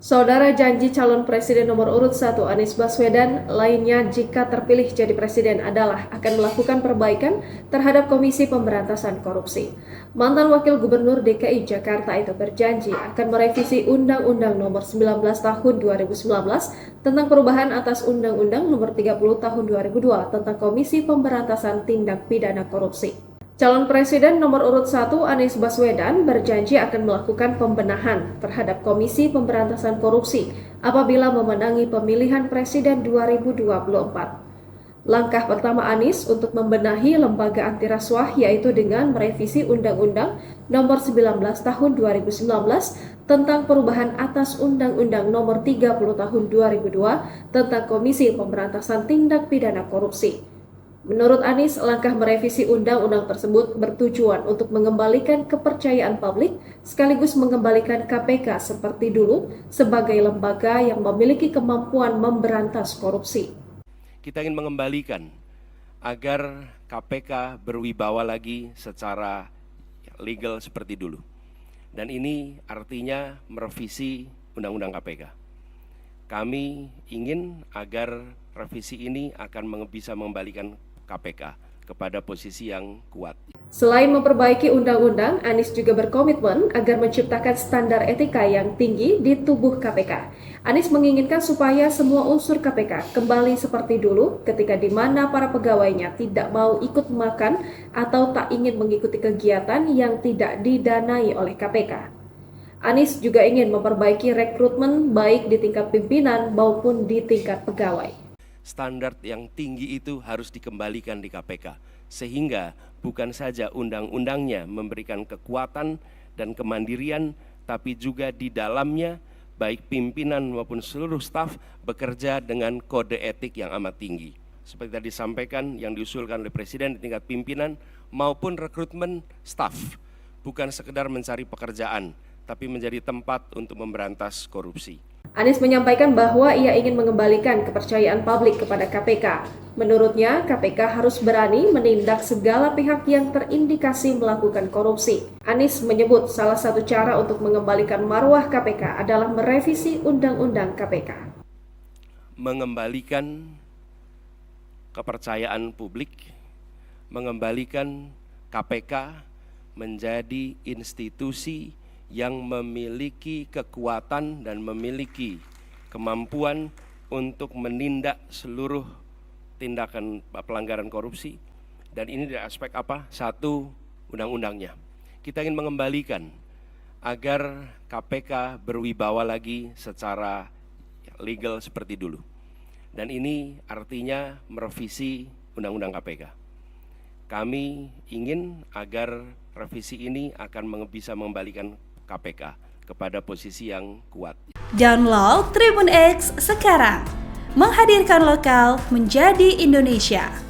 Saudara janji calon presiden nomor urut 1 Anies Baswedan lainnya jika terpilih jadi presiden adalah akan melakukan perbaikan terhadap Komisi Pemberantasan Korupsi. Mantan Wakil Gubernur DKI Jakarta itu berjanji akan merevisi Undang-Undang nomor 19 tahun 2019 tentang perubahan atas Undang-Undang nomor 30 tahun 2002 tentang Komisi Pemberantasan Tindak Pidana Korupsi. Calon Presiden nomor urut 1 Anies Baswedan berjanji akan melakukan pembenahan terhadap Komisi Pemberantasan Korupsi apabila memenangi pemilihan Presiden 2024. Langkah pertama Anies untuk membenahi lembaga anti rasuah yaitu dengan merevisi Undang-Undang nomor 19 tahun 2019 tentang perubahan atas Undang-Undang nomor 30 tahun 2002 tentang Komisi Pemberantasan Tindak Pidana Korupsi. Menurut Anies, langkah merevisi undang-undang tersebut bertujuan untuk mengembalikan kepercayaan publik sekaligus mengembalikan KPK seperti dulu sebagai lembaga yang memiliki kemampuan memberantas korupsi. Kita ingin mengembalikan agar KPK berwibawa lagi secara legal seperti dulu. Dan ini artinya merevisi Undang-Undang KPK. Kami ingin agar revisi ini akan bisa mengembalikan KPK kepada posisi yang kuat. Selain memperbaiki undang-undang, Anies juga berkomitmen agar menciptakan standar etika yang tinggi di tubuh KPK. Anies menginginkan supaya semua unsur KPK kembali seperti dulu ketika di mana para pegawainya tidak mau ikut makan atau tak ingin mengikuti kegiatan yang tidak didanai oleh KPK. Anies juga ingin memperbaiki rekrutmen baik di tingkat pimpinan maupun di tingkat pegawai. Standar yang tinggi itu harus dikembalikan di KPK, sehingga bukan saja undang-undangnya memberikan kekuatan dan kemandirian, tapi juga di dalamnya baik pimpinan maupun seluruh staf bekerja dengan kode etik yang amat tinggi. Seperti tadi disampaikan yang diusulkan oleh Presiden di tingkat pimpinan maupun rekrutmen staf, bukan sekedar mencari pekerjaan, tapi menjadi tempat untuk memberantas korupsi. Anies menyampaikan bahwa ia ingin mengembalikan kepercayaan publik kepada KPK. Menurutnya, KPK harus berani menindak segala pihak yang terindikasi melakukan korupsi. Anies menyebut salah satu cara untuk mengembalikan marwah KPK adalah merevisi Undang-Undang KPK. Mengembalikan kepercayaan publik, mengembalikan KPK menjadi institusi yang memiliki kekuatan dan memiliki kemampuan untuk menindak seluruh tindakan pelanggaran korupsi. Dan ini dari aspek apa? Satu, undang-undangnya. Kita ingin mengembalikan agar KPK berwibawa lagi secara legal seperti dulu. Dan ini artinya merevisi Undang-Undang KPK. Kami ingin agar revisi ini akan bisa mengembalikan KPK kepada posisi yang kuat. Download Tribun X sekarang, menghadirkan lokal menjadi Indonesia.